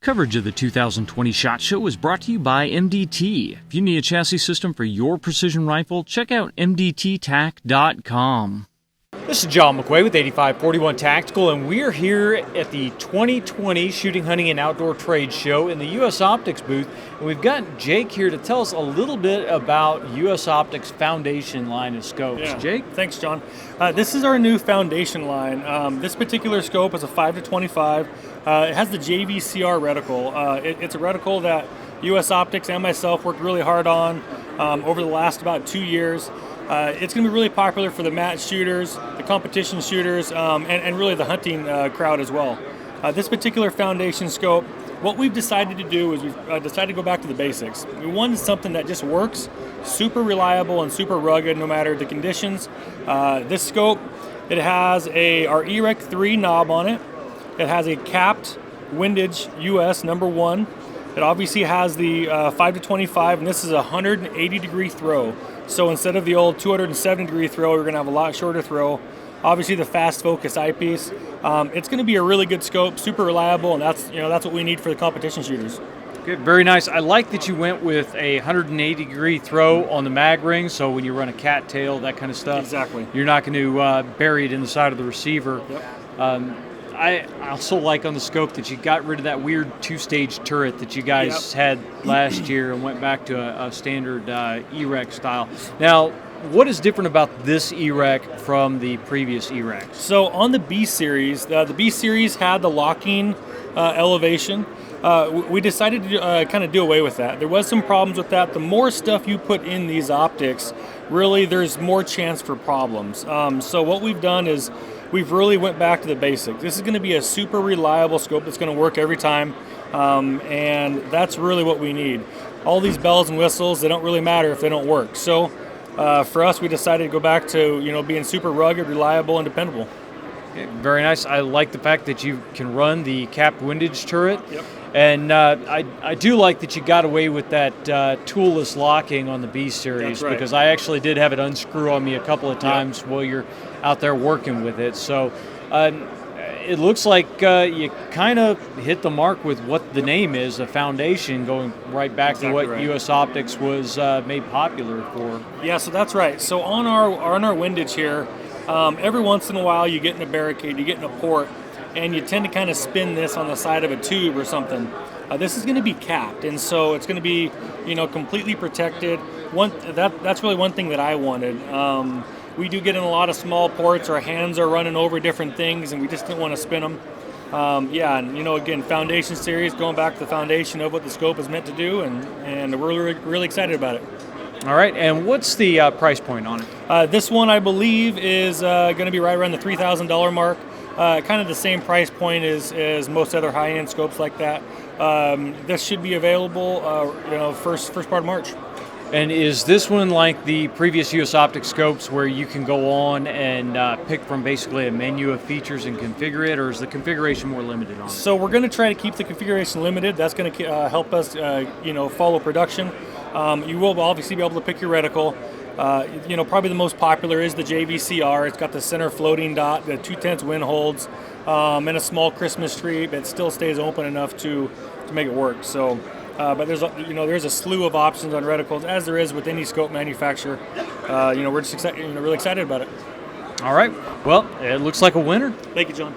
Coverage of the 2020 SHOT Show is brought to you by MDT. If you need a chassis system for your precision rifle, check out mdttac.com. This is John McQuay with 8541 Tactical, and we are here at the 2020 Shooting, Hunting, and Outdoor Trade Show in the U.S. Optics booth. And we've got Jake here to tell us a little bit about U.S. Optics Foundation line of scopes. Yeah. Jake? Thanks, John. This is our new Foundation line. This particular scope is a 5-25. It has the JVCR reticle. It's a reticle that U.S. Optics and myself worked really hard on over the last about 2 years. It's going to be really popular for the match shooters, the competition shooters, and really the hunting crowd as well. This particular Foundation scope, what we've decided to do is we've decided to go back to the basics. We wanted something that just works, super reliable and super rugged no matter the conditions. This scope, it has our EREC 3 knob on it. It has a capped windage US #1. It obviously has the 5-25, and this is a 180-degree throw. So instead of the old 270-degree throw, we're going to have a lot shorter throw. Obviously, the fast focus eyepiece. It's going to be a really good scope, super reliable, and that's what we need for the competition shooters. Good, very nice. I like that you went with a 180-degree throw on the mag ring, so when you run a cattail, that kind of stuff, exactly, you're not going to bury it in the side of the receiver. Yep. I also like on the scope that you got rid of that weird two-stage turret that you guys had last year and went back to a standard EREC style. Now, what is different about this EREC from the previous EREC? So on the B Series, the B Series had the locking elevation. We decided to kind of do away with that. There was some problems with that. The more stuff you put in these optics, really there's more chance for problems. So what we've done is we've really went back to the basics. This is going to be a super reliable scope that's going to work every time, and that's really what we need. All these bells and whistles, they don't really matter if they don't work. So for us, we decided to go back to being super rugged, reliable, and dependable. Very nice. I like the fact that you can run the capped windage turret. Yep. And I do like that you got away with that toolless locking on the B Series. That's right. Because I actually did have it unscrew on me a couple of times while you're out there working with it. So it looks like you kind of hit the mark with what the name is, a Foundation, going right back to what U.S. Optics was made popular for. Yeah, so that's right. So on our windage here, every once in a while you get in a barricade, you get in a port, and you tend to kind of spin this on the side of a tube or something. This is going to be capped, and so it's going to be, completely protected. That's really one thing that I wanted. We do get in a lot of small ports. Our hands are running over different things, and we just didn't want to spin them. Again, Foundation Series, going back to the foundation of what the scope is meant to do, and we're really excited about it. All right, and what's the price point on it? This one, I believe, is going to be right around the $3,000 mark. Kind of the same price point as most other high-end scopes like that. This should be available, first part of March. And is this one like the previous U.S. Optics scopes where you can go on and pick from basically a menu of features and configure it, or is the configuration more limited on it? So we're going to try to keep the configuration limited. That's going to help us, follow production. You will obviously be able to pick your reticle. Probably the most popular is the JVCR. It's got the center floating dot, the 2/10 wind holds, and a small Christmas tree, but it still stays open enough to make it work. So, but there's a slew of options on reticles, as there is with any scope manufacturer. We're just really excited about it. All right. Well, it looks like a winner. Thank you, John.